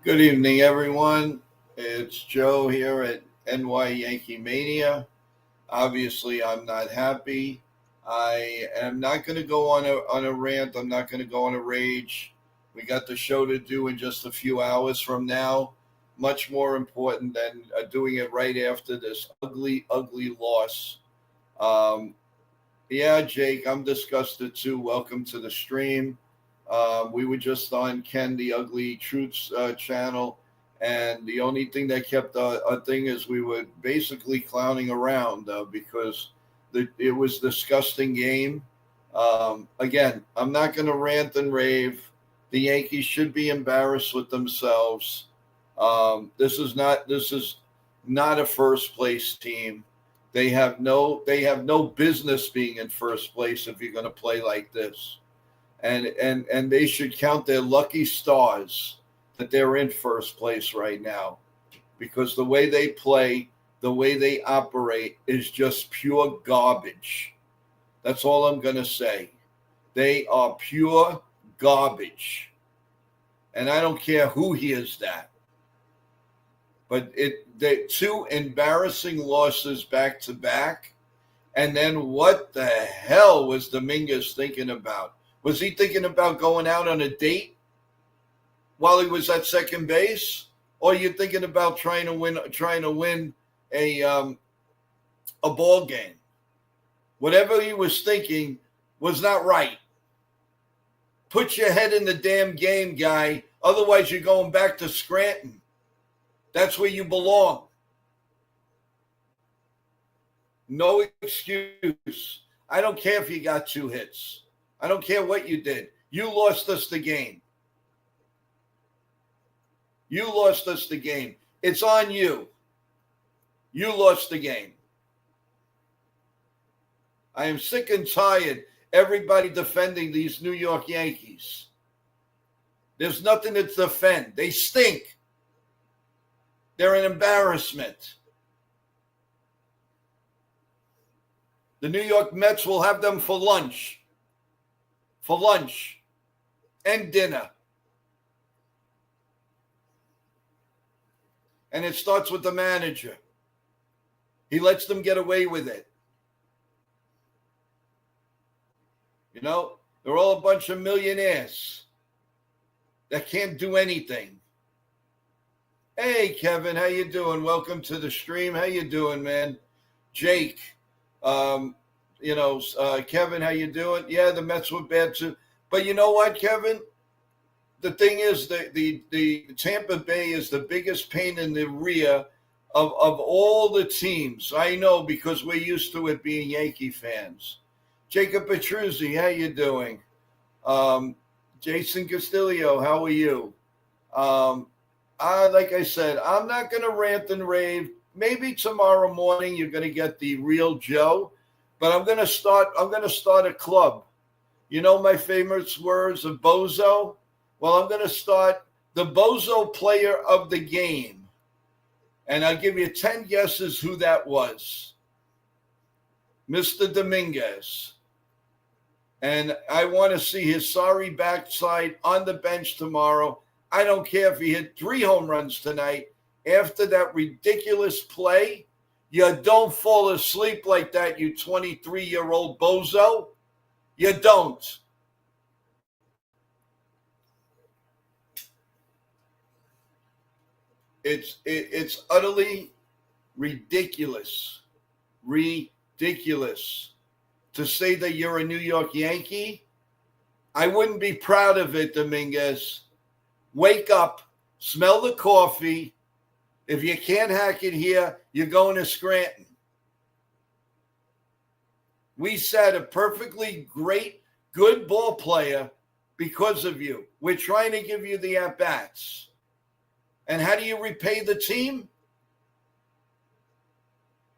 Good evening, everyone. It's Joe here at NY Yankee Mania. Obviously, I'm not happy. I am not going to go on a rant. I'm not going to go on a rage. We got the show to do in just a few hours from now. Much more important than doing it right after this ugly, ugly loss. Um, yeah, Jake, I'm disgusted too. Welcome to the stream. We were just on Ken the Ugly Truths channel, and the only thing that kept our thing is we were basically clowning around because it was a disgusting game. Again, I'm not going to rant and rave. The Yankees should be embarrassed with themselves. This is not a first place team. They have no business being in first place if you're going to play like this, and they should count their lucky stars that they're in first place right now, because the way they play, the way they operate is just pure garbage. That's all I'm going to say. They are pure garbage, and I don't care who hears that. But they two embarrassing losses back to back. And then what the hell was Dominguez thinking about? Was he thinking about going out on a date while he was at second base? Or are you thinking about trying to win a ball game? Whatever he was thinking was not right. Put your head in the damn game, guy. Otherwise, you're going back to Scranton. That's where you belong. No excuse. I don't care if you got 2 hits. I don't care what you did. You lost us the game. You lost us the game. It's on you. You lost the game. I am sick and tired everybody defending these New York Yankees. There's nothing to defend. They stink. They're an embarrassment. The New York Mets will have them for lunch and dinner. And it starts with the manager. He lets them get away with it. You know, they're all a bunch of millionaires that can't do anything. Hey, Kevin, how you doing? Welcome to the stream. How you doing, man? Jake, Kevin, how you doing? Yeah, the Mets were bad too. But you know what, Kevin? The thing is that the Tampa Bay is the biggest pain in the rear of all the teams. I know, because we're used to it being Yankee fans. Jacob Petruzzi, how you doing? Jason Castillo, how are you? Like I said, I'm not going to rant and rave. Maybe tomorrow morning you're going to get the real Joe, but I'm going to start a club. You know my famous words of Bozo? Well, I'm going to start the Bozo player of the game, and I'll give you 10 guesses who that was. Mr. Dominguez. And I want to see his sorry backside on the bench tomorrow. I don't care if he hit 3 home runs tonight. After that ridiculous play, you don't fall asleep like that, you 23-year-old bozo. You don't. It's utterly ridiculous. Ridiculous. To say that you're a New York Yankee, I wouldn't be proud of it, Dominguez. Wake up, smell the coffee. If you can't hack it here, you're going to Scranton. We said a perfectly great, good ball player because of you. We're trying to give you the at-bats. And how do you repay the team?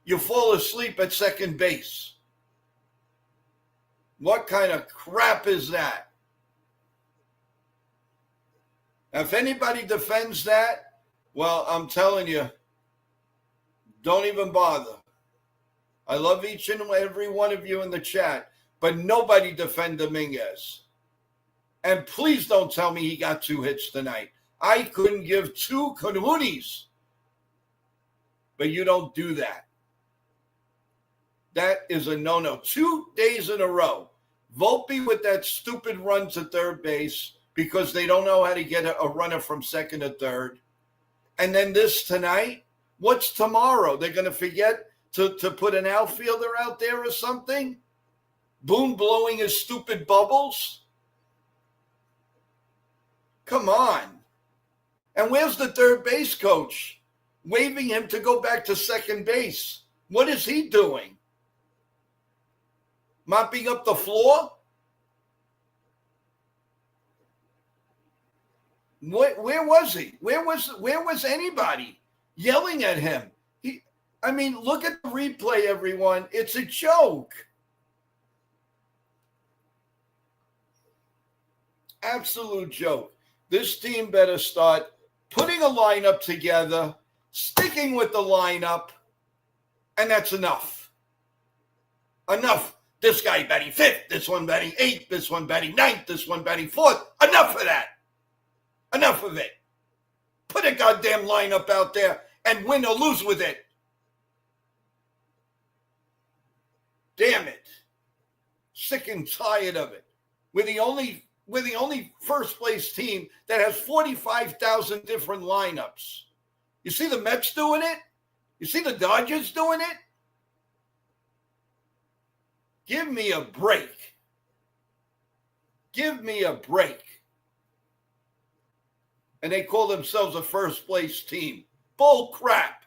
You fall asleep at second base. What kind of crap is that? If anybody defends that, well, I'm telling you, don't even bother. I love each and every one of you in the chat, but nobody defend Dominguez. And please don't tell me he got 2 hits tonight. I couldn't give two kahunas. But you don't do that. That is a no-no. 2 days in a row. Volpe with that stupid run to third base because they don't know how to get a runner from second to third. And then this tonight, what's tomorrow? They're going to forget to put an outfielder out there or something? Boone blowing his stupid bubbles? Come on. And where's the third base coach? Waving him to go back to second base. What is he doing? Mopping up the floor? Where was he? Where was anybody yelling at him? Look at the replay, everyone. It's a joke. Absolute joke. This team better start putting a lineup together, sticking with the lineup, and that's enough. Enough. This guy batting fifth, this one batting eighth, this one batting ninth, this one batting fourth. Enough of that. Enough of it. Put a goddamn lineup out there and win or lose with it. Damn it. Sick and tired of it. We're the only first place team that has 45,000 different lineups. You see the Mets doing it? You see the Dodgers doing it? Give me a break. Give me a break. And they call themselves a first place team. Bull crap.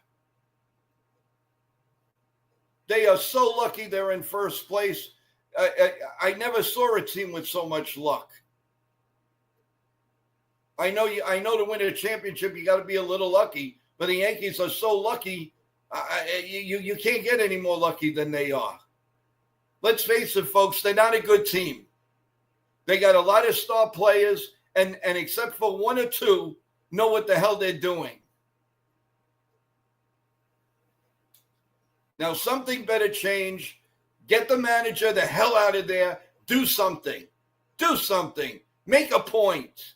They are so lucky they're in first place. I never saw a team with so much luck. I know to win a championship, you got to be a little lucky, but the Yankees are so lucky, you can't get any more lucky than they are. Let's face it, folks, they're not a good team. They got a lot of star players, and except for one or two, know what the hell they're doing. Now, something better change. Get the manager the hell out of there. Do something. Do something. Make a point.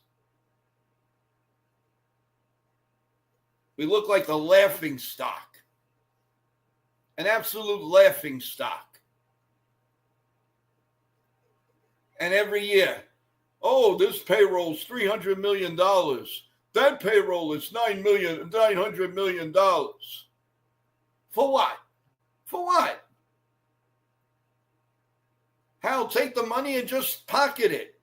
We look like the laughing stock. An absolute laughing stock. And every year, oh, this payroll's $300 million. That payroll is $900 million. For what? For what? Hal, take the money and just pocket it.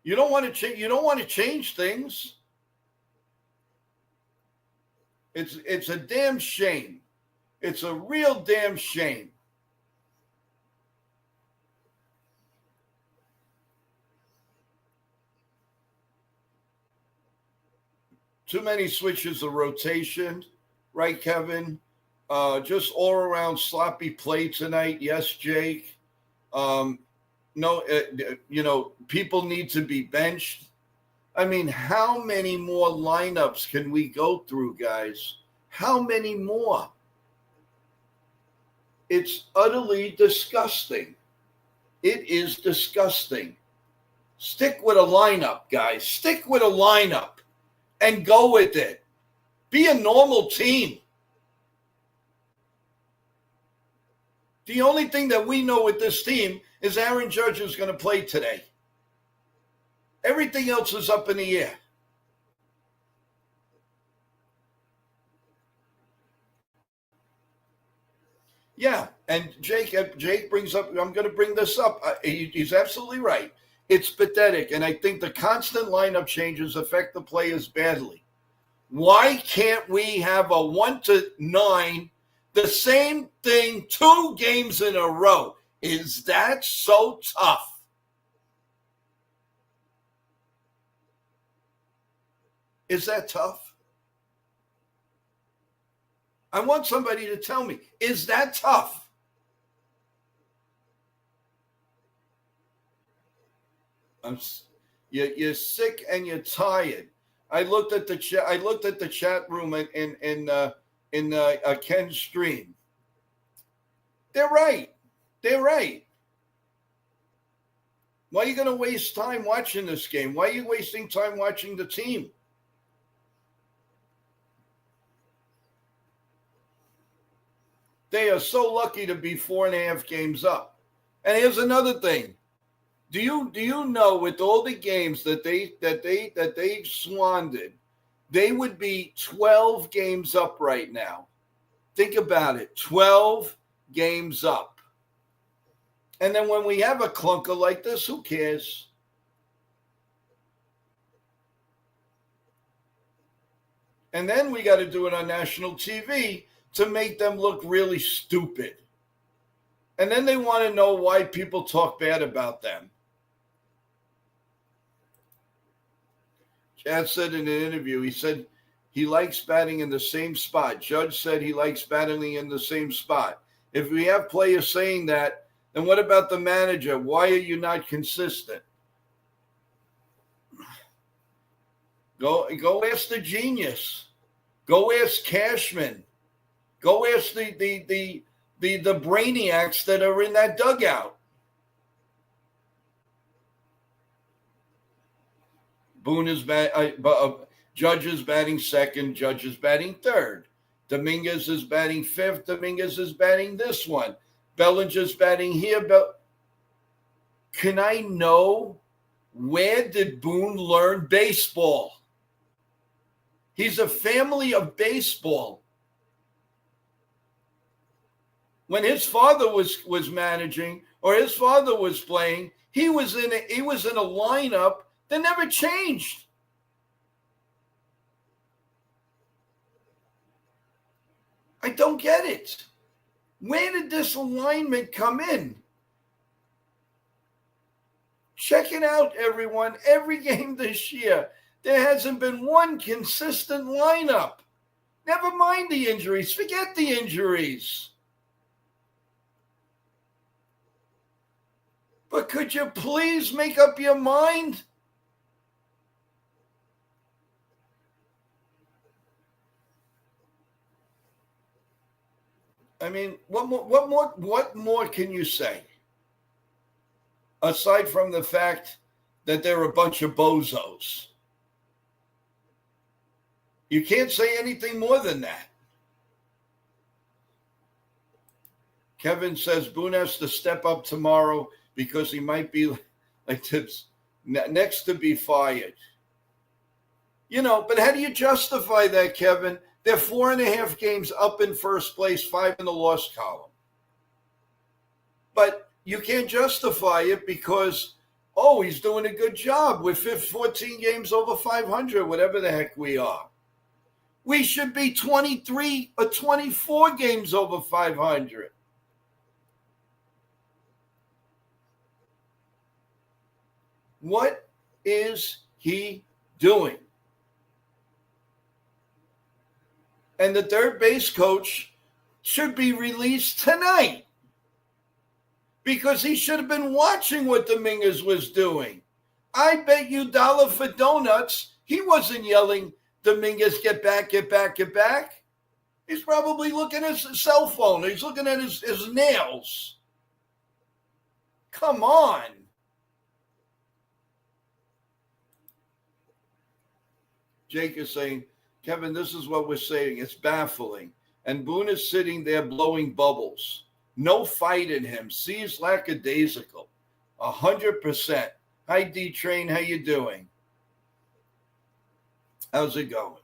You don't want to change. You don't want to change things. It's a damn shame. It's a real damn shame. Too many switches of rotation, right, Kevin? Just all around sloppy play tonight. Yes, Jake. People need to be benched. I mean, how many more lineups can we go through, guys? How many more? It's utterly disgusting. It is disgusting. Stick with a lineup, guys. Stick with a lineup and go with it. Be a normal team. The only thing that we know with this team is Aaron Judge is going to play today. Everything else is up in the air. Yeah, and Jake brings up, I'm going to bring this up. He's absolutely right. It's pathetic, and I think the constant lineup changes affect the players badly. Why can't we have a 1-9, the same thing 2 games in a row? Is that so tough? Is that tough? I want somebody to tell me, is that tough? You're sick and you're tired. I looked at the chat. I looked at the chat room in Ken's stream. They're right. They're right. Why are you going to waste time watching this game? Why are you wasting time watching the team? They are so lucky to be 4.5 games up. And here's another thing. Do you know, with all the games that they squandered, they would be 12 games up right now. Think about it. 12 games up. And then when we have a clunker like this, who cares? And then we got to do it on national TV to make them look really stupid. And then they want to know why people talk bad about them. Chad said in an interview, he said he likes batting in the same spot. Judge said he likes batting in the same spot. If we have players saying that, then what about the manager? Why are you not consistent? Go ask the genius. Go ask Cashman. Go ask the brainiacs that are in that dugout. Boone is Judge is batting second. Judge is batting third. Dominguez is batting fifth. Dominguez is batting this one. Bellinger's batting here. Can I know, where did Boone learn baseball? He's a family of baseball. When his father was managing, or his father was playing, he was in a lineup that never changed. I don't get it. Where did this alignment come in? Check it out, everyone. Every game this year, there hasn't been one consistent lineup. Never mind the injuries. Forget the injuries. But could you please make up your mind? I mean, what more can you say? Aside from the fact that they're a bunch of bozos. You can't say anything more than that. Kevin says Boone has to step up tomorrow because he might be like this, next to be fired. But how do you justify that, Kevin? They're 4.5 games up in first place, 5 in the loss column. But you can't justify it because, he's doing a good job. We're 14 games over 500, whatever the heck we are. We should be 23 or 24 games over 500. What is he doing? And the third base coach should be released tonight because he should have been watching what Dominguez was doing. I bet you $1 for donuts, he wasn't yelling, Dominguez, get back, get back, get back. He's probably looking at his cell phone. He's looking at his nails. Come on. Jake is saying, Kevin, this is what we're saying. It's baffling. And Boone is sitting there blowing bubbles. No fight in him. Sees lackadaisical. 100%. Hi, D-Train. How you doing? How's it going?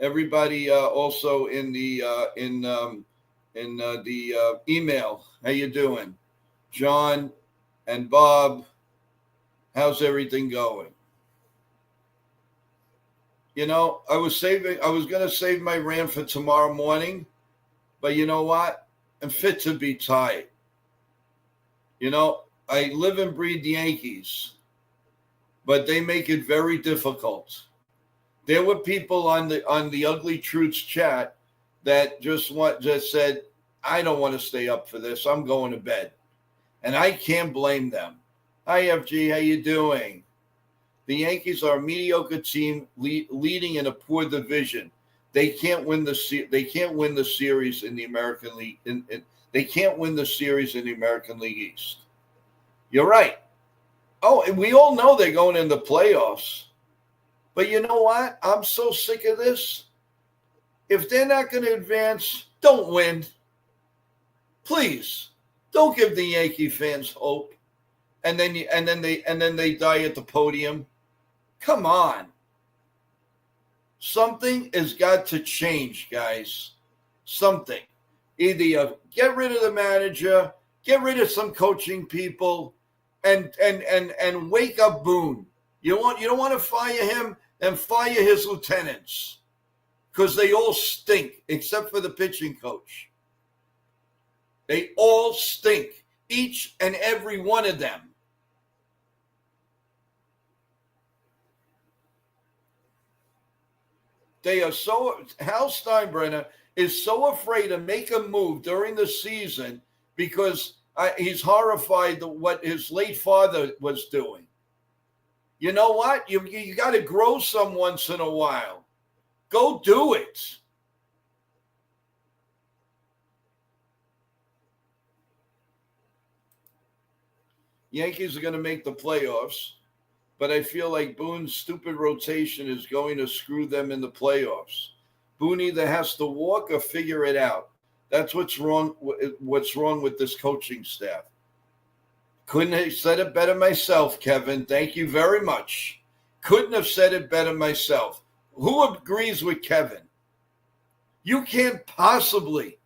Everybody also in the email. How you doing? John and Bob. How's everything going? I was going to save my rant for tomorrow morning, but you know what? I'm fit to be tired. I live and breathe Yankees, but they make it very difficult. There were people on the Ugly Truths chat that just said, I don't want to stay up for this. I'm going to bed. And I can't blame them. Hi, FG. How you doing? The Yankees are a mediocre team leading in a poor division. They can't win the series in the American League. They can't win the series in the American League East. You're right. Oh, and we all know they're going in the playoffs. But you know what? I'm so sick of this. If they're not going to advance, don't win. Please, don't give the Yankee fans hope. And then they die at the podium. Come on. Something has got to change, guys. Something. Either you get rid of the manager, get rid of some coaching people, and wake up Boone. You don't want to fire him, then fire his lieutenants. Because they all stink, except for the pitching coach. They all stink. Each and every one of them. They are so. Hal Steinbrenner is so afraid to make a move during the season because he's horrified at what his late father was doing. You know what? You got to grow some once in a while. Go do it. Yankees are going to make the playoffs. But I feel like Boone's stupid rotation is going to screw them in the playoffs. Boone either has to walk or figure it out. That's what's wrong with this coaching staff. Couldn't have said it better myself, Kevin. Thank you very much. Couldn't have said it better myself. Who agrees with Kevin? You can't possibly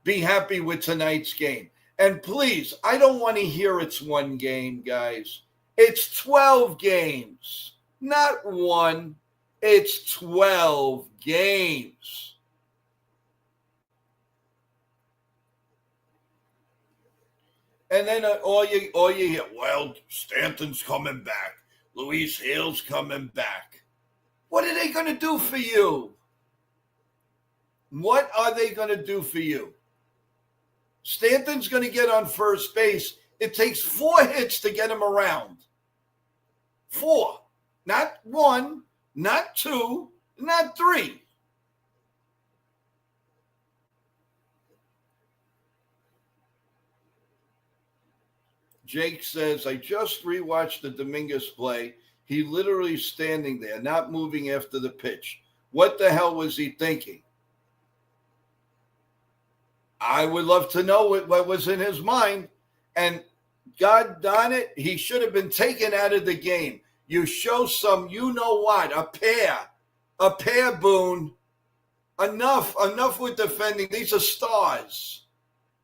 be happy with tonight's game. And please, I don't want to hear it's one game, guys. It's 12 games, not one. It's 12 games. And then all you hear, well, Stanton's coming back. Luis Hill's coming back. What are they going to do for you? What are they going to do for you? Stanton's going to get on first base. It takes 4 hits to get him around. 4. Not 1, not 2, not 3. Jake says, I just rewatched the Dominguez play. He literally standing there, not moving after the pitch. What the hell was he thinking? I would love to know what was in his mind. And God darn it, he should have been taken out of the game. You show some, you know what, a pair, Boone. Enough with defending. These are stars.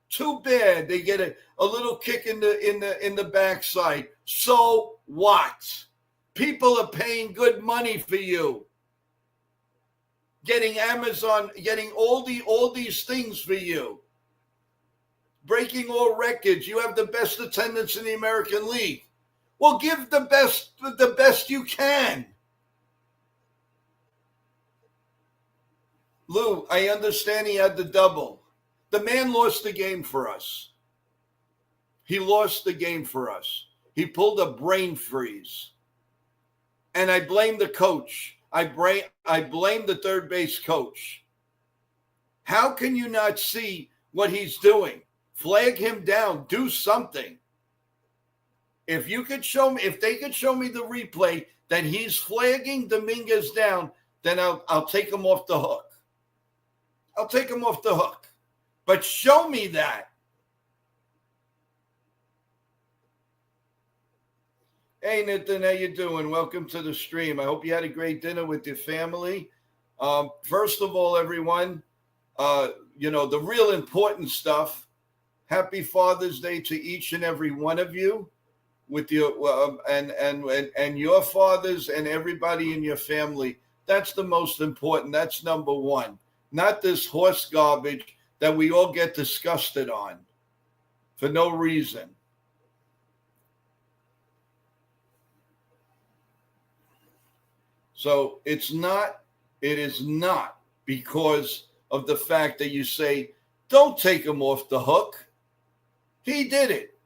Too bad they get a little kick in the backside. So what? People are paying good money for you. Getting Amazon, getting all these things for you. Breaking all records. You have the best attendance in the American League. Well, give the best you can. Lou, I understand he had the double. The man lost the game for us. He lost the game for us. He pulled a brain freeze. And I blame the coach. I blame the third base coach. How can you not see what he's doing? Flag him down. Do something. If they could show me the replay that he's flagging Dominguez down, then I'll take him off the hook. I'll take him off the hook. But show me that. Hey, Nathan, how you doing? Welcome to the stream. I hope you had a great dinner with your family. First of all, everyone, the real important stuff. Happy Father's Day to each and every one of you, with your and your fathers and everybody in your family. That's the most important. That's number one. Not this horse garbage that we all get disgusted on for no reason. So it is not because of the fact that you say, don't take him off the hook. He did it.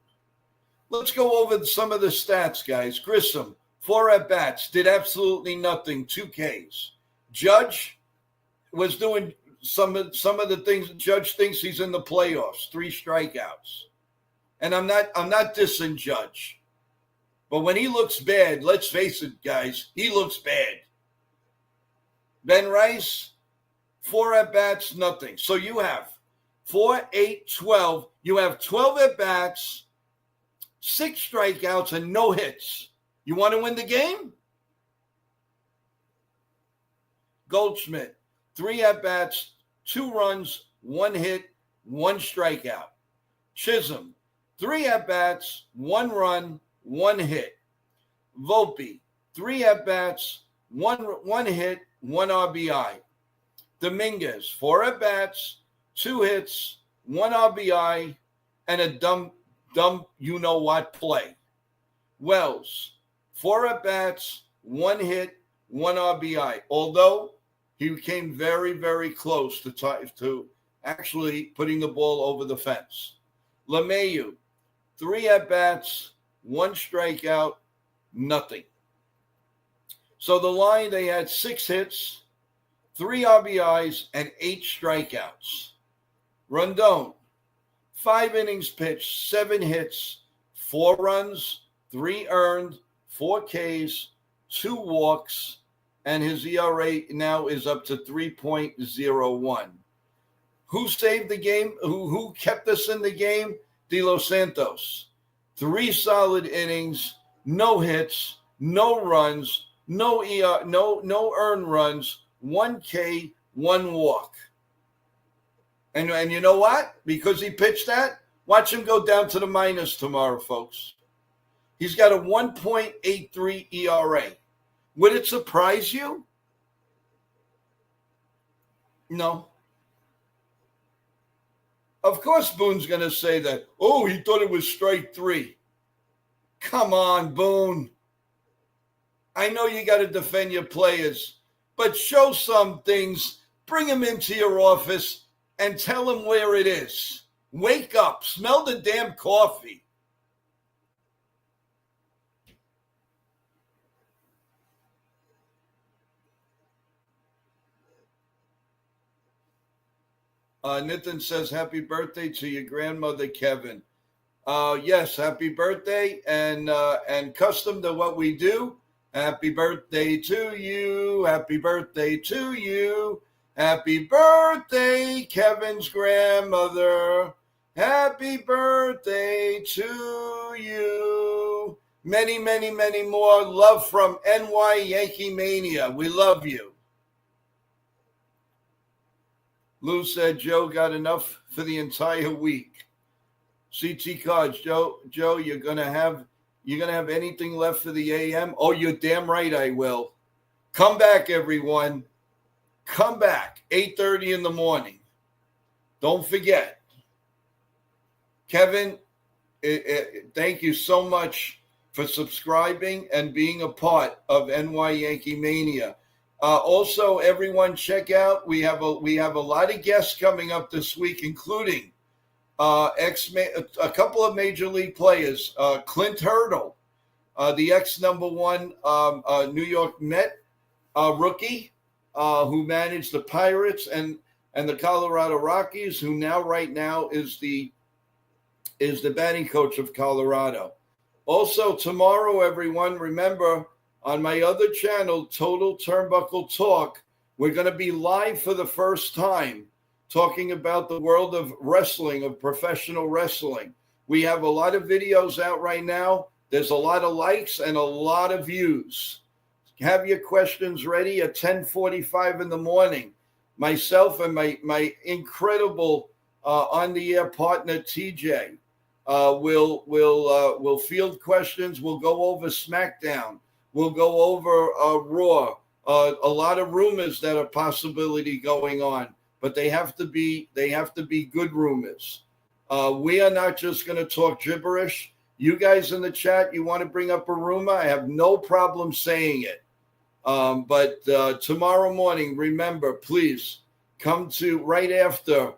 Let's go over some of the stats, guys. Grissom, 4 at-bats, did absolutely nothing, 2 Ks. Judge was doing some of the things. Judge thinks he's in the playoffs, 3 strikeouts. And I'm not dissing Judge. But when he looks bad, let's face it, guys, he looks bad. Ben Rice, 4 at-bats, nothing. So you have 4, 8, 12. You have 12 at-bats, 6 strikeouts, and no hits. You want to win the game? Goldschmidt, 3 at-bats, 2 runs, 1 hit, 1 strikeout. Chisholm, 3 at-bats, 1 run, 1 hit. Volpe, 3 at-bats, 1 hit, 1 RBI. Dominguez, 4 at-bats, 2 hits, 1 RBI, and a dumb you-know-what play. Wells, 4 at-bats, 1 hit, 1 RBI. Although he came very, very close to actually putting the ball over the fence. LeMahieu, 3 at-bats, 1 strikeout, nothing. So the line, they had 6 hits, 3 RBIs, and 8 strikeouts. Rondon, 5 innings pitched, 7 hits, 4 runs, 3 earned, 4 Ks, 2 walks, and his ERA now is up to 3.01. Who saved the game? Who kept us in the game? De Los Santos. 3 solid innings, no hits, no runs, no earned runs, 1 K, 1 walk. And you know what? Because he pitched that, watch him go down to the minus tomorrow, folks. He's got a 1.83 ERA. Would it surprise you? No. Of course Boone's going to say that. Oh, he thought it was strike 3. Come on, Boone. I know you got to defend your players, but show some things. Bring them into your office and tell them where it is. Wake up. Smell the damn coffee. Nitin says, happy birthday to your grandmother, Kevin. Yes, happy birthday. And custom to what we do, happy birthday to you. Happy birthday to you. Happy birthday, Kevin's grandmother. Happy birthday to you. Many, many, many more. Love from NY Yankee Mania. We love you. Lou said Joe got enough for the entire week. CT cards, Joe, you're gonna have anything left for the AM? Oh, you're damn right I will. Come back, everyone. Come back, 8:30 in the morning. Don't forget. Kevin, thank you so much for subscribing and being a part of NY Yankee Mania. Also, everyone, check out. We have a lot of guests coming up this week, including a couple of major league players. Clint Hurdle, the ex-number-1 New York Met rookie, who managed the Pirates and the Colorado Rockies, who right now is the batting coach of Colorado. Also, tomorrow, everyone, remember, on my other channel, Total Turnbuckle Talk, we're going to be live for the first time talking about the world of wrestling, of professional wrestling. We have a lot of videos out right now. There's a lot of likes and a lot of views. Have your questions ready at 10:45 in the morning. Myself and my incredible on-the-air partner, TJ, will field questions. We'll go over SmackDown. We'll go over Raw, a lot of rumors that are possibility going on, but they have to be good rumors. We are not just going to talk gibberish. You guys in the chat, you want to bring up a rumor? I have no problem saying it. But tomorrow morning, remember, please come to right after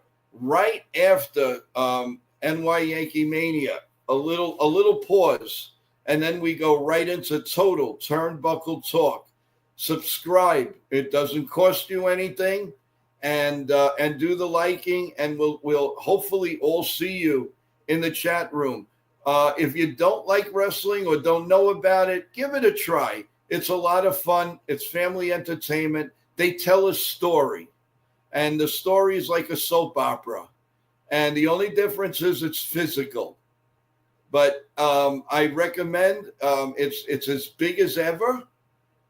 NY Yankee Mania. A little pause. And then we go right into Total Turnbuckle Talk. Subscribe. It doesn't cost you anything. And do the liking. And we'll hopefully all see you in the chat room. If you don't like wrestling or don't know about it, give it a try. It's a lot of fun. It's family entertainment. They tell a story, and the story is like a soap opera. And the only difference is it's physical. But I recommend it's as big as ever,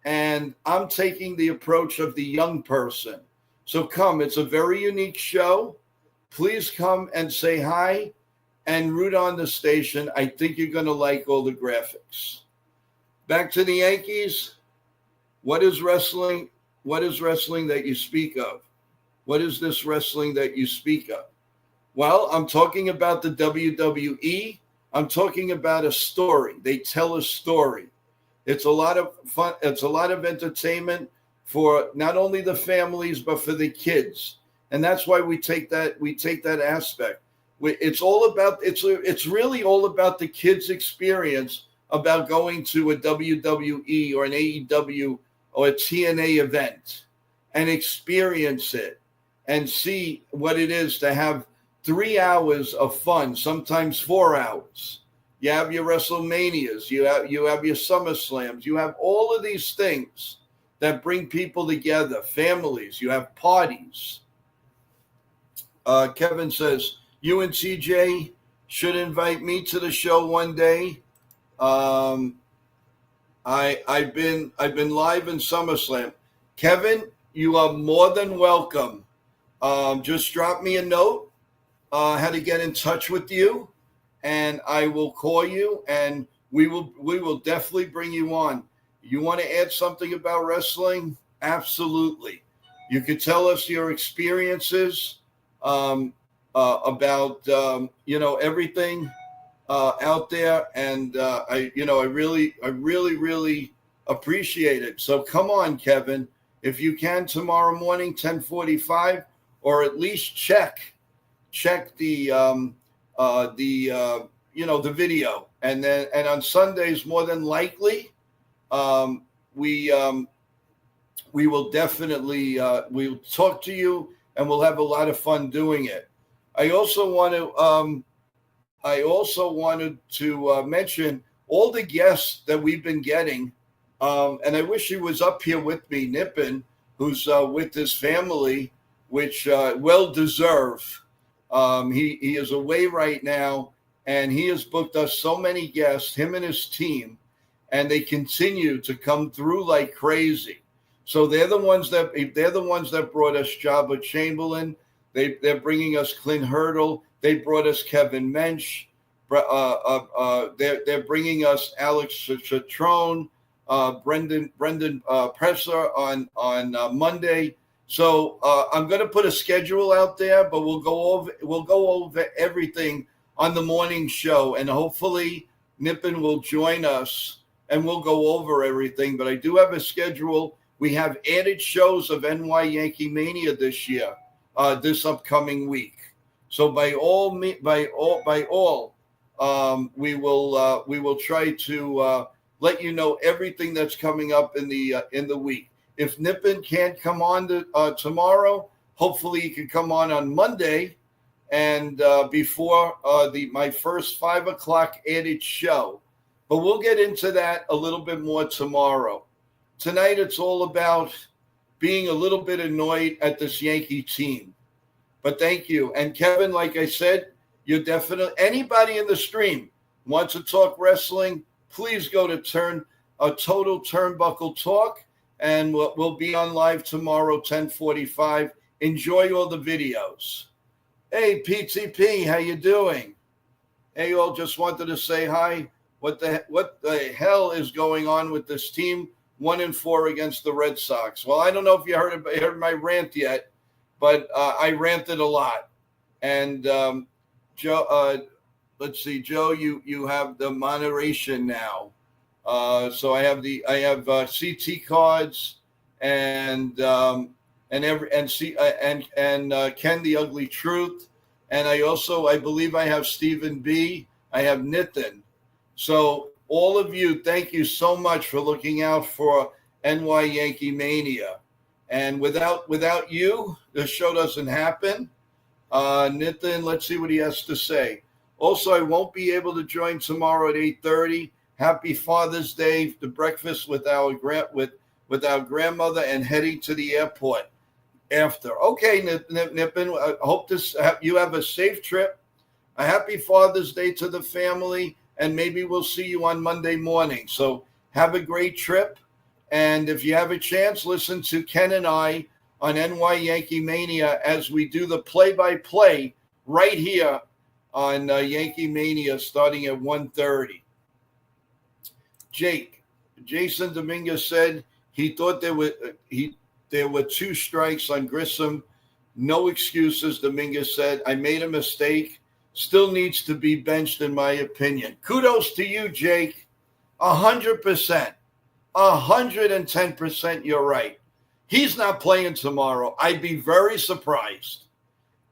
and I'm taking the approach of the young person. So come, it's a very unique show. Please come and say hi and root on the station. I think you're going to like all the graphics. Back to the Yankees. What is wrestling? What is wrestling that you speak of? What is this wrestling that you speak of? Well, I'm talking about the WWE. I'm talking about a story. They tell a story. It's a lot of fun. It's a lot of entertainment for not only the families, but for the kids. And that's why we take that aspect. It's all about, it's really all about the kids' experience about going to a WWE or an AEW or a TNA event and experience it and see what it is to have 3 hours of fun, sometimes 4 hours. You have your WrestleManias, you have your SummerSlams, you have all of these things that bring people together, families, you have parties. Kevin says, you and TJ should invite me to the show one day. I've been live in SummerSlam. Kevin, you are more than welcome. Just drop me a note how to get in touch with you, and I will call you, and we will definitely bring you on. You want to add something about wrestling? Absolutely. You could tell us your experiences about everything out there, and I really appreciate it. So come on, Kevin, if you can tomorrow morning, 10:45, or at least check the the video, and on Sundays more than likely we will definitely we'll talk to you, and we'll have a lot of fun doing it. I also wanted to mention all the guests that we've been getting, and I wish he was up here with me, Nippon, who's with his family, which well deserved. He is away right now, and he has booked us so many guests, him and his team, and they continue to come through like crazy. So they're the ones that brought us Jabba Chamberlain. They're bringing us Clint Hurdle. They brought us Kevin Mensch. They're bringing us Alex Chatrone, Brendan Presser on Monday. So I'm going to put a schedule out there, but we'll go over everything on the morning show, and hopefully Nippon will join us and we'll go over everything. But I do have a schedule. We have added shows of NY Yankee Mania this year, this upcoming week. So by all, we will try to let you know everything that's coming up in the week. If Nippon can't come on tomorrow, hopefully he can come on Monday, and before my first 5 o'clock added show. But we'll get into that a little bit more tomorrow. Tonight it's all about being a little bit annoyed at this Yankee team. But thank you. And Kevin, like I said, you're definitely, anybody in the stream wants to talk wrestling, please go to Total Turnbuckle Talk, and we'll be on live tomorrow, 10:45. Enjoy all the videos. Hey, PTP, how you doing? Hey, all, just wanted to say hi. What the hell is going on with this team? 1-4 against the Red Sox. Well, I don't know if you heard my rant yet, but I ranted a lot. And Joe, let's see, Joe, you have the moderation now. So I have CT cards and Ken the Ugly Truth, and I believe I have Stephen B. I have Nitin. So all of you, thank you so much for looking out for NY Yankee Mania. And without you, the show doesn't happen. Nitin, let's see what he has to say. Also, I won't be able to join tomorrow at 8:30. Happy Father's Day, the breakfast with our grandmother, and heading to the airport after. Okay, Nippon, I hope you have a safe trip. A happy Father's Day to the family, and maybe we'll see you on Monday morning. So have a great trip. And if you have a chance, listen to Ken and I on NY Yankee Mania as we do the play-by-play right here on Yankee Mania starting at 1:30. Jason Dominguez said he thought there were 2 strikes on Grissom. No excuses, Dominguez said. I made a mistake. Still needs to be benched, in my opinion. Kudos to you, Jake. 100%. 110% you're right. He's not playing tomorrow. I'd be very surprised.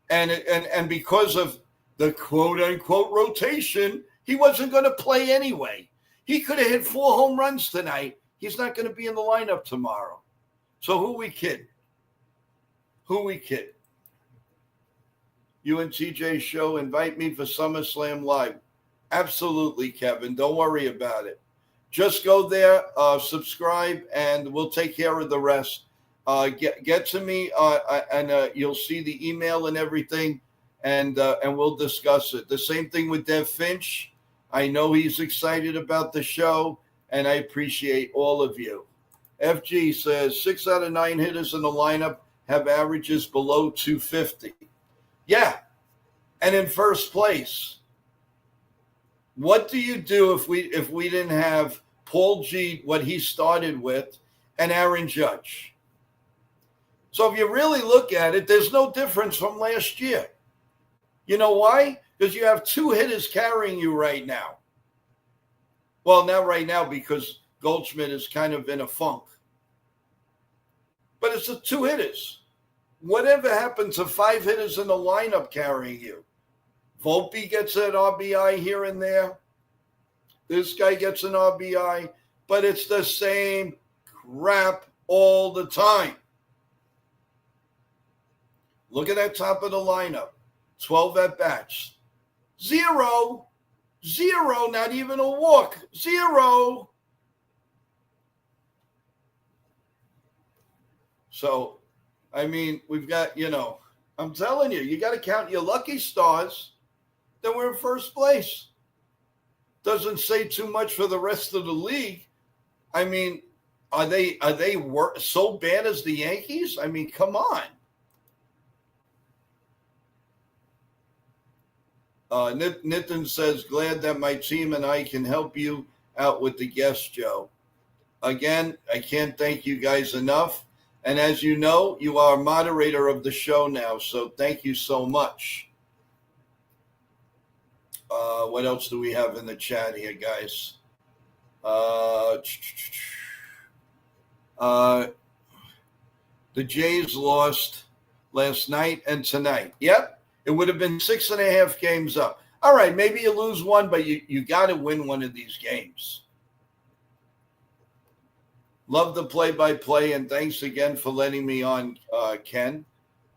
And because of the quote-unquote rotation, he wasn't going to play anyway. He could have hit 4 home runs tonight. He's not going to be in the lineup tomorrow. So who we kid? You and TJ show, invite me for SummerSlam Live. Absolutely, Kevin. Don't worry about it. Just go there, subscribe, and we'll take care of the rest. Get to me, and you'll see the email and everything, and we'll discuss it. The same thing with Dev Finch. I know he's excited about the show, and I appreciate all of you. FG says 6 out of 9 hitters in the lineup have averages below 250. Yeah, and in first place. What do you do if we didn't have Paul G, what he started with, and Aaron Judge? So if you really look at it, there's no difference from last year. You know why? Because you have 2 hitters carrying you right now. Well, not right now because Goldschmidt is kind of in a funk. But it's the 2 hitters. Whatever happened to 5 hitters in the lineup carrying you? Volpe gets an RBI here and there. This guy gets an RBI. But it's the same crap all the time. Look at that top of the lineup. 12 at-bats. 0. 0, not even a walk. 0. So, I mean, we've got, I'm telling you, you got to count your lucky stars that we're in first place. Doesn't say too much for the rest of the league. I mean, are they so bad as the Yankees? I mean, come on. Nitin says, glad that my team and I can help you out with the guest, Joe. Again, I can't thank you guys enough. And as you know, you are a moderator of the show now, so thank you so much. What else do we have in the chat here, guys? The Jays lost last night and tonight. Yep, it would have been 6.5 games up. All right, maybe you lose one, but you got to win one of these games. Love the play-by-play, and thanks again for letting me on, Ken.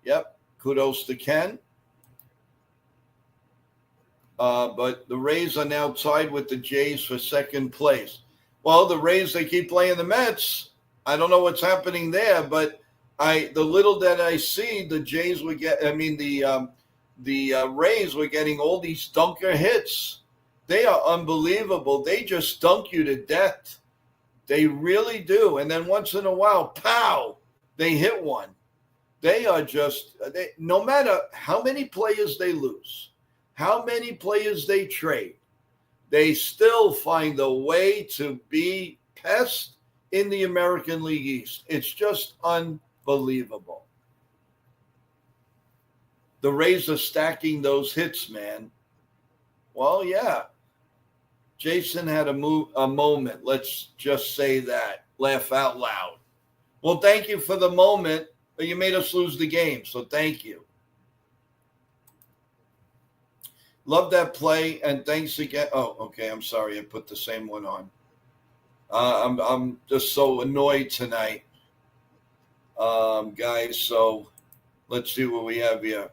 Yep, kudos to Ken. But the Rays are now tied with the Jays for second place. Well, the Rays, they keep playing the Mets. I don't know what's happening there, but the little that I see, the Jays would get. I mean, the Rays were getting all these dunker hits. They are unbelievable. They just dunk you to death. They really do. And then once in a while, pow, they hit one. They are just, no matter how many players they lose, how many players they trade, they still find a way to be pests in the American League East. It's just unbelievable. The Rays are stacking those hits, man. Well, yeah. Jason had a moment. Let's just say that. Laugh out loud. Well, thank you for the moment, but you made us lose the game, so thank you. Love that play, and thanks again. Oh, okay. I'm sorry. I put the same one on. I'm just so annoyed tonight, guys. So let's see what we have here.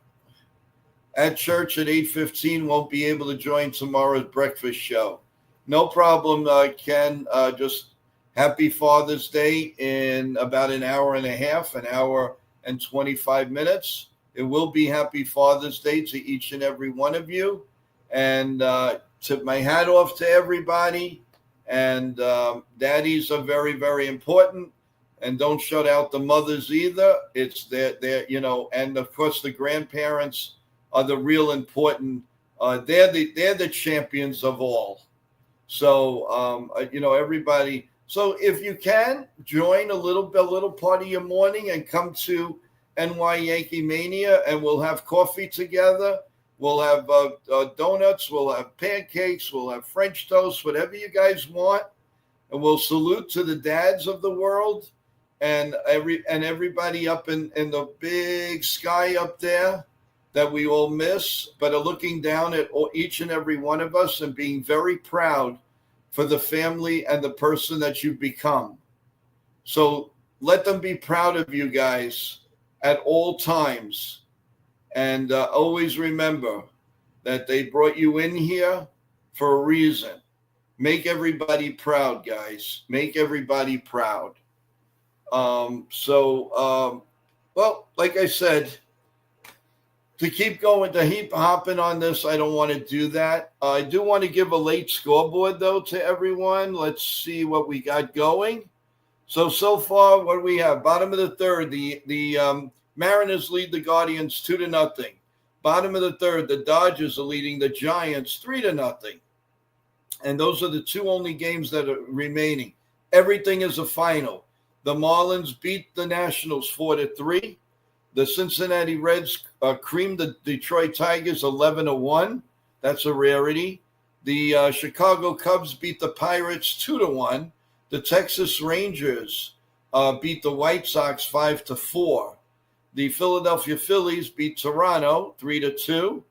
at church at 8:15. Won't be able to join tomorrow's breakfast show. No problem, Ken. Just happy Father's Day in about an hour and a half, an hour and 25 minutes. It will be happy Father's Day to each and every one of you. And tip my hat off to everybody. And daddies are very, very important. And don't shut out the mothers either. It's their, and of course the grandparents are the real important. They're the champions of all. So everybody. So if you can join a little part of your morning and come to NY Yankee Mania, and we'll have coffee together. We'll have donuts. We'll have pancakes. We'll have French toast, whatever you guys want. And we'll salute to the dads of the world and everybody up in the big sky up there that we all miss, but are looking down at each and every one of us and being very proud for the family and the person that you've become. So let them be proud of you guys at all times. And always remember that they brought you in here for a reason. Make everybody proud, guys. Make everybody proud. Well, like I said, to keep hopping on this, I don't want to do that. I do want to give a late scoreboard, though, to everyone. Let's see what we got going. So far, what do we have? Bottom of the third, the Mariners lead the Guardians 2-0. Bottom of the third, the Dodgers are leading the Giants 3-0. And those are the two only games that are remaining. Everything is a final. The Marlins beat the Nationals 4-3. The Cincinnati Reds creamed the Detroit Tigers 11-1. That's a rarity. The Chicago Cubs beat the Pirates 2-1. The Texas Rangers beat the White Sox 5-4. The Philadelphia Phillies beat Toronto 3-2.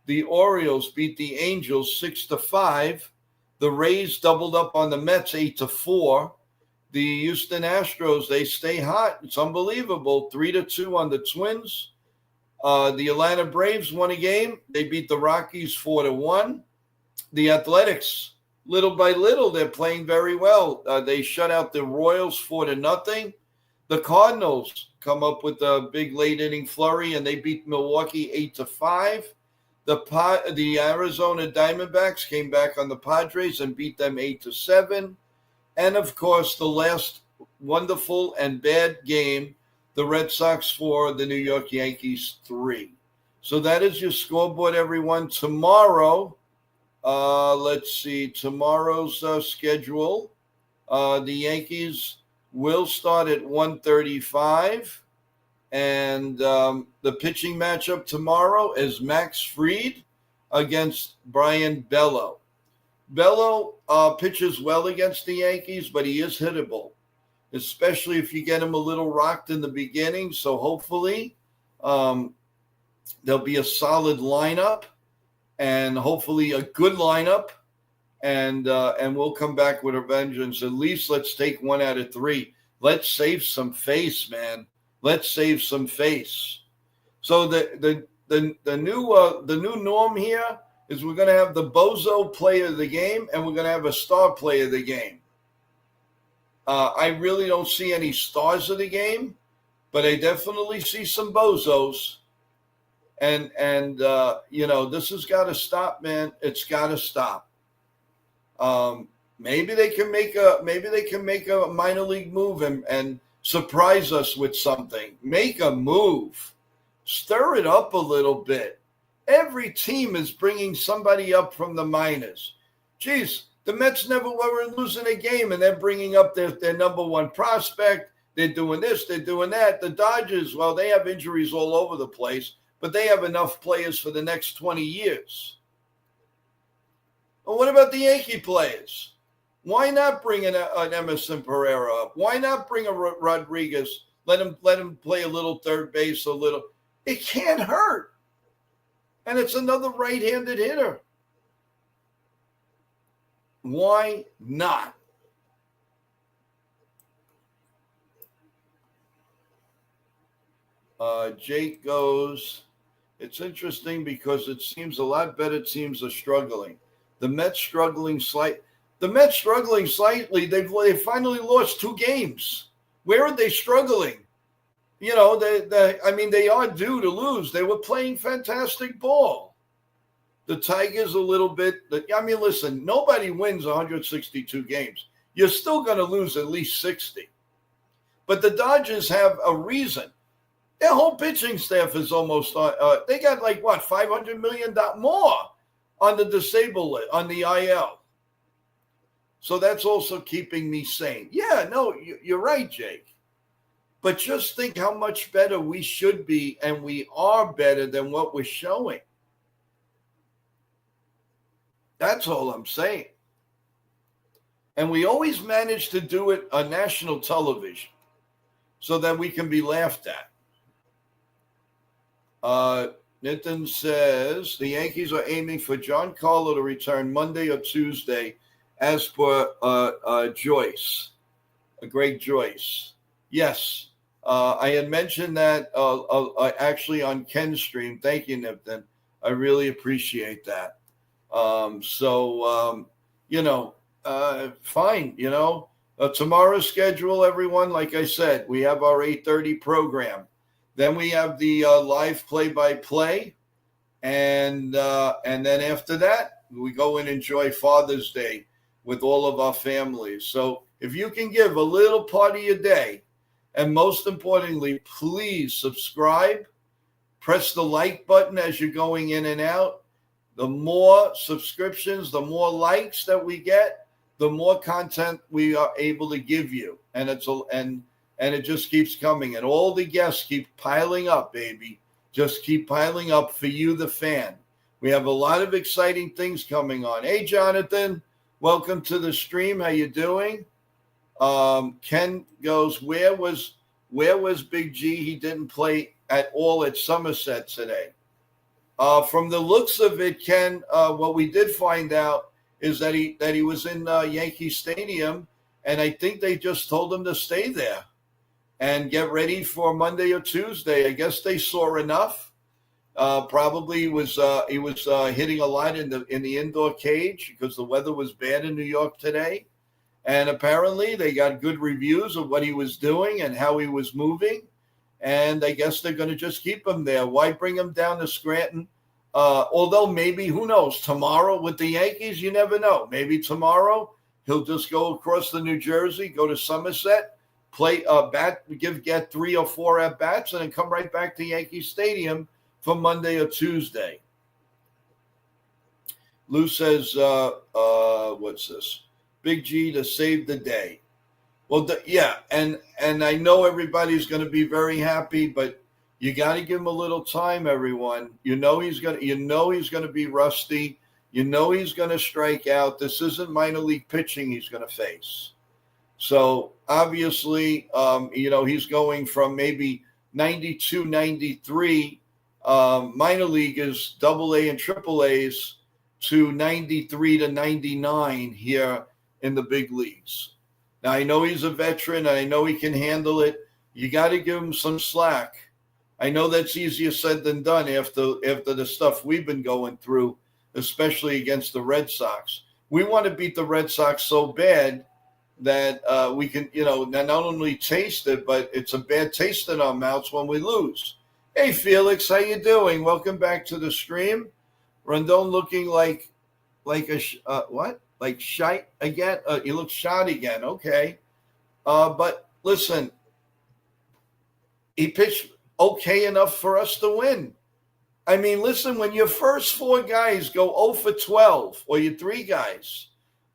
The Orioles beat the Angels 6-5. The Rays doubled up on the Mets 8-4. The Houston Astros, they stay hot. It's unbelievable. 3-2 on the Twins. The Atlanta Braves won a game. They beat the Rockies 4-1. The Athletics, little by little, they're playing very well. They shut out the Royals 4-0. The Cardinals come up with a big late inning flurry, and they beat Milwaukee 8-5. The Arizona Diamondbacks came back on the Padres and beat them 8-7. And, of course, the last wonderful and bad game, the Red Sox 4, the New York Yankees 3. So that is your scoreboard, everyone. Tomorrow, let's see, tomorrow's schedule. The Yankees will start at 1:35. And the pitching matchup tomorrow is Max Fried against Brian Bello. Bello pitches well against the Yankees, but he is hittable, especially if you get him a little rocked in the beginning. So hopefully there'll be a solid lineup, and hopefully a good lineup, and we'll come back with a vengeance. At least let's take 1 out of 3. Let's save some face, man. Let's save some face. So the new norm here is we're going to have the bozo player of the game, and we're going to have a star player of the game. I really don't see any stars of the game, but I definitely see some bozos. And this has got to stop, man. It's got to stop. Maybe they can make a minor league move and surprise us with something. Make a move. Stir it up a little bit. Every team is bringing somebody up from the minors. Geez, the Mets never were losing a game, and they're bringing up their number one prospect. They're doing this, they're doing that. The Dodgers, well, they have injuries all over the place, but they have enough players for the next 20 years. Well, what about the Yankee players? Why not bring an Emerson Pereira up? Why not bring a Rodriguez? Let him play a little third base, a little. It can't hurt. And it's another right-handed hitter. Why not? Jake goes, It's interesting because it seems a lot better teams are struggling. The Mets struggling slightly. They finally lost 2 games. Where are they struggling? You know, they are due to lose. They were playing fantastic ball. The Tigers a little bit. Listen, nobody wins 162 games. You're still going to lose at least 60. But the Dodgers have a reason. Their whole pitching staff is almost they got like what, $500 million more on the disabled list, on the IL. So that's also keeping me sane. Yeah, no, you're right, Jake. But just think how much better we should be, and we are better than what we're showing. That's all I'm saying. And we always manage to do it on national television so that we can be laughed at. Nitin says the Yankees are aiming for Giancarlo to return Monday or Tuesday, as per Joyce, a great Joyce. Yes, I had mentioned that actually on Ken's stream. Thank you, Nitin. I really appreciate that. Fine. Tomorrow's schedule, everyone. Like I said, we have our 8:30 program. Then we have the live play-by-play, and then after that, we go and enjoy Father's Day with all of our families. So if you can give a little part of your day, and most importantly, please subscribe, press the like button as you're going in and out. The more subscriptions, the more likes that we get, the more content we are able to give you, and it just keeps coming. And all the guests keep piling up, baby. Just keep piling up for you, the fan. We have a lot of exciting things coming on. Hey, Jonathan, welcome to the stream. How you doing? Ken goes, where was Big G? He didn't play at all at Somerset today. From the looks of it, Ken, what we did find out is that he was in Yankee Stadium, and I think they just told him to stay there and get ready for Monday or Tuesday. I guess they saw enough. Probably he was hitting a lot in the indoor cage because the weather was bad in New York today, and apparently they got good reviews of what he was doing and how he was moving, and I guess they're going to just keep him there. Why bring him down to Scranton? Although maybe, who knows, tomorrow with the Yankees, you never know. Maybe tomorrow he'll just go across the New Jersey, go to Somerset, play get 3 or 4 at bats, and then come right back to Yankee Stadium for Monday or Tuesday. Lou says, what's this? Big G to save the day. Well, and I know everybody's going to be very happy, but you got to give him a little time, everyone. You know he's going to be rusty. You know he's going to strike out. This isn't minor league pitching he's going to face. So obviously, he's going from maybe 92, 93 minor leaguers, AA and AAAs, to 93 to 99 here in the big leagues. Now, I know he's a veteran, and I know he can handle it. You got to give him some slack. I know that's easier said than done after the stuff we've been going through, especially against the Red Sox. We want to beat the Red Sox so bad that we can, not only taste it, but it's a bad taste in our mouths when we lose. Hey, Felix, how you doing? Welcome back to the stream. Rondon looking like what? Like shy again? He looks shot again. Okay. But listen, he pitched okay enough for us to win. I mean, listen, when your first 4 guys go 0 for 12, or your 3 guys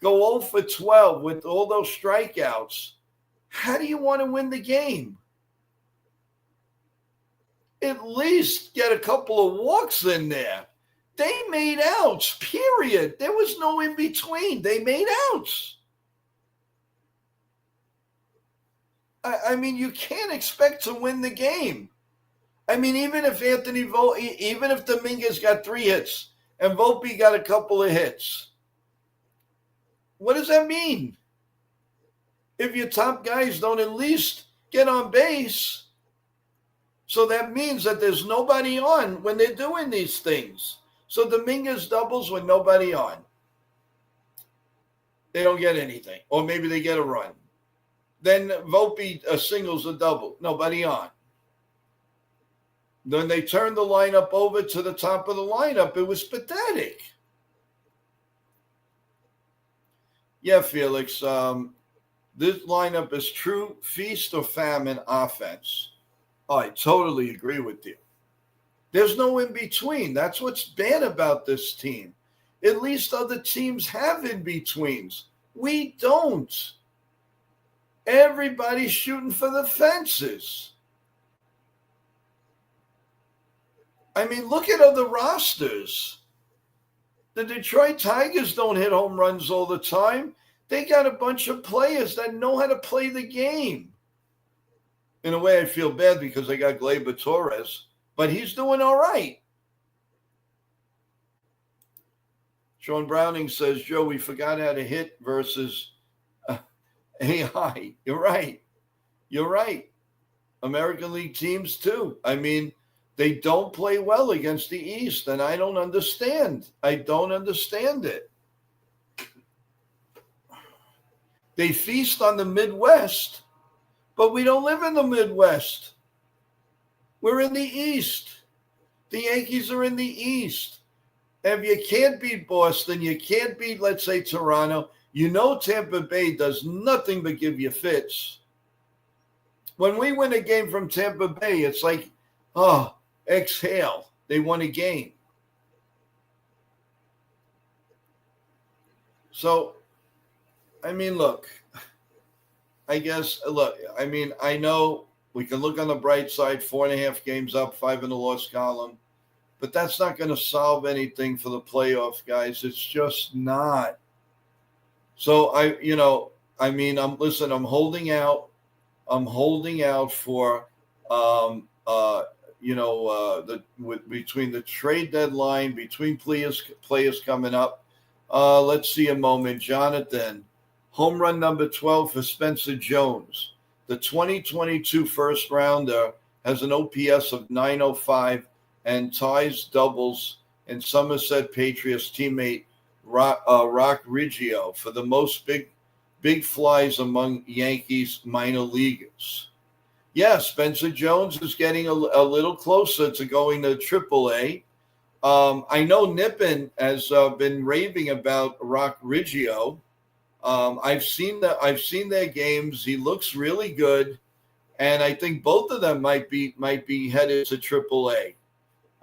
go 0 for 12 with all those strikeouts, how do you want to win the game? At least get a couple of walks in there. They made outs, period. There was no in between. They made outs. I mean, you can't expect to win the game. I mean, even if Dominguez got 3 hits and Volpe got a couple of hits, what does that mean? If your top guys don't at least get on base, So that means that there's nobody on when they're doing these things. So Dominguez doubles with nobody on. They don't get anything. Or maybe they get a run. Then Volpe singles a double. Nobody on. Then they turned the lineup over to the top of the lineup. It was pathetic. Yeah, Felix. This lineup is true feast or famine offense. I totally agree with you. There's no in between. That's what's bad about this team. At least other teams have in betweens. We don't. Everybody's shooting for the fences. I mean, look at other rosters. The Detroit Tigers don't hit home runs all the time. They got a bunch of players that know how to play the game. In a way, I feel bad because they got Gleyber Torres, but he's doing all right. Sean Browning says, Joe, we forgot how to hit versus AI. You're right. You're right. American League teams, too. I mean, they don't play well against the East, and I don't understand. I don't understand it. They feast on the Midwest, but we don't live in the Midwest. We're in the East. The Yankees are in the East. If you can't beat Boston, you can't beat, let's say, Toronto. You know Tampa Bay does nothing but give you fits. When we win a game from Tampa Bay, it's like, oh, exhale. They won a game. So, I mean, look, I know we can look on the bright side, 4.5 games up, 5 in the loss column, but that's not going to solve anything for the playoff, guys. It's just not. So I'm holding out. I'm holding out for, between the trade deadline, between players coming up. Let's see a moment. Jonathan, home run number 12 for Spencer Jones. The 2022 first rounder has an OPS of 905 and ties doubles in Somerset Patriots teammate Rock Riggio for the most big flies among Yankees minor leaguers. Yeah, Spencer Jones is getting a little closer to going to AAA. I know Nippon has been raving about Rock Riggio. I've seen their games. He looks really good, and I think both of them might be headed to AAA,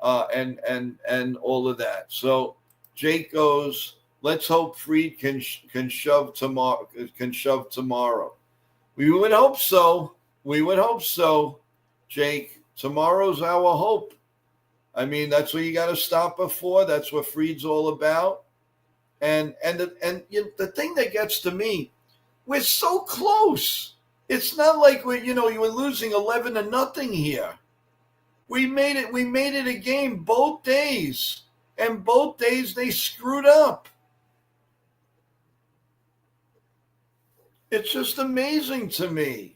and all of that. So Jake goes, let's hope Fried can shove tomorrow. We would hope so. Jake. Tomorrow's our hope. I mean, that's what you got to stop her for. That's what Fried's all about. And the thing that gets to me, we're so close. It's not like you were losing 11-0 here. We made it a game both days, and both days they screwed up. It's just amazing to me.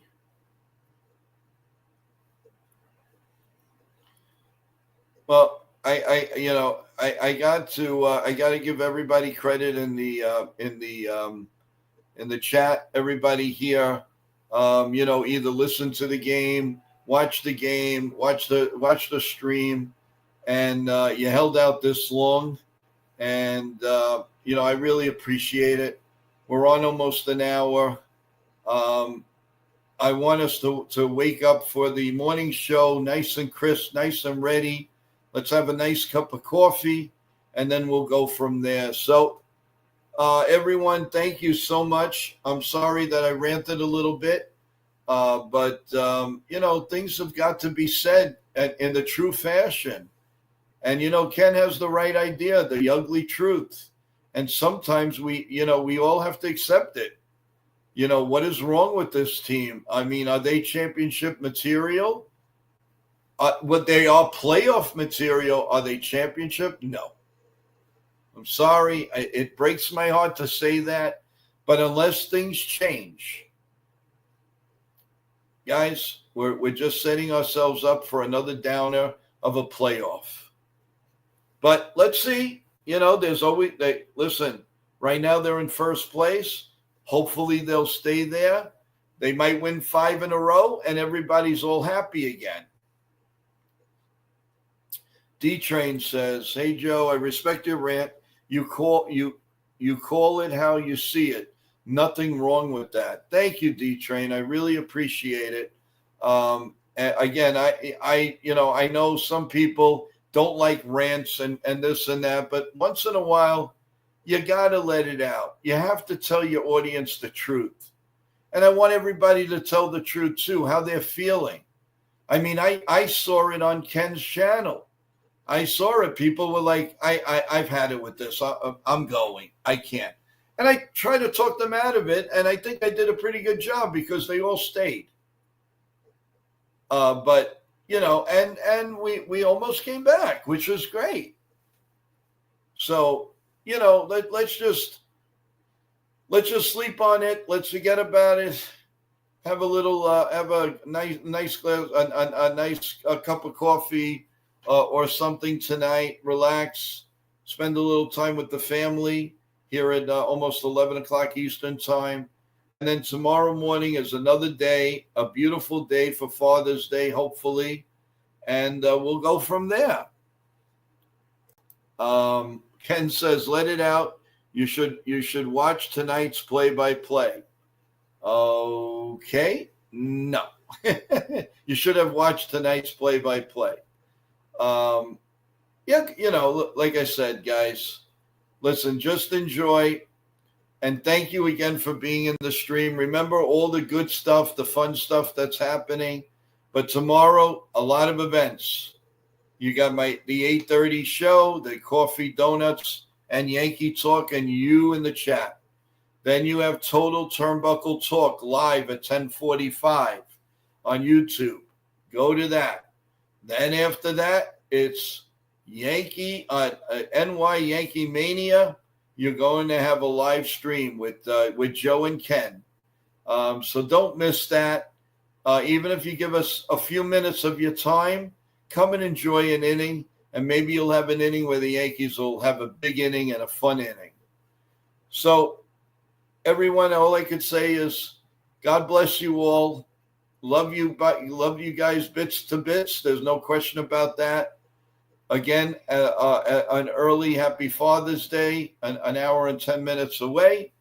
Well, I got to give everybody credit in the chat. Everybody here, either listen to the game, watch the stream, and you held out this long, and I really appreciate it. We're on almost an hour. I want us to wake up for the morning show, nice and crisp, nice and ready. Let's have a nice cup of coffee, and then we'll go from there. So, everyone, thank you so much. I'm sorry that I ranted a little bit, but things have got to be said in the true fashion. And, Ken has the right idea, the ugly truth. And sometimes we all have to accept it. What is wrong with this team? I mean, are they championship material? What they are playoff material? Are they championship? No. I'm sorry. It breaks my heart to say that. But unless things change, guys, We're just setting ourselves up for another downer of a playoff. But let's see. There's always listen. Right now they're in first place. Hopefully they'll stay there. They might win 5 in a row, and everybody's all happy again. D-Train says, "Hey Joe, I respect your rant. You call it how you see it. Nothing wrong with that." Thank you, D-Train. I really appreciate it. Again, I know some people don't like rants and this and that, but once in a while, you got to let it out. You have to tell your audience the truth. And I want everybody to tell the truth too, how they're feeling. I mean, I saw it on Ken's channel. I saw it. People were like, I've had it with this. I'm going. I can't. And I tried to talk them out of it, and I think I did a pretty good job because they all stayed. But, and we almost came back, which was great. So, let's just sleep on it. Let's forget about it. Have a nice glass, a nice cup of coffee or something tonight. Relax. Spend a little time with the family here at almost 11 o'clock Eastern time. And then tomorrow morning is another day, a beautiful day for Father's Day, hopefully. And we'll go from there. Ken says, let it out. You should watch tonight's play-by-play. Okay. No. You should have watched tonight's play-by-play. Like I said, guys, listen, just enjoy. And thank you again for being in the stream. Remember all the good stuff, the fun stuff that's happening. But tomorrow, a lot of events. You got the 8:30 show, the coffee, donuts, and Yankee Talk, and you in the chat. Then you have Total Turnbuckle Talk live at 10:45 on YouTube. Go to that. Then after that, it's NY Yankee Mania. You're going to have a live stream with Joe and Ken. So don't miss that. Even if you give us a few minutes of your time, come and enjoy an inning, and maybe you'll have an inning where the Yankees will have a big inning and a fun inning. So, everyone, all I could say is God bless you all. Love you guys bits to bits. There's no question about that. Again, an early happy Father's Day, an hour and 10 minutes away.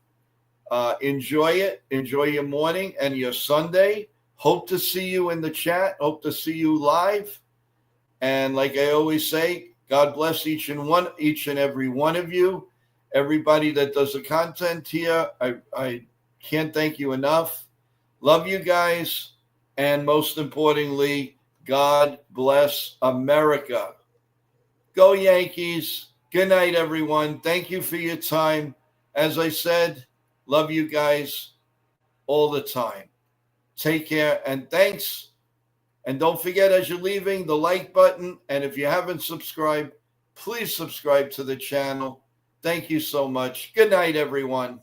Enjoy it. Enjoy your morning and your Sunday. Hope to see you in the chat. Hope to see you live. And like I always say, God bless each and every one of you. Everybody that does the content here, I can't thank you enough. Love you guys. And most importantly, God bless America. Go Yankees. Good night, everyone. Thank you for your time. As I said, love you guys all the time. Take care and thanks. And don't forget, as you're leaving, the like button. And if you haven't subscribed, please subscribe to the channel. Thank you so much. Good night, everyone.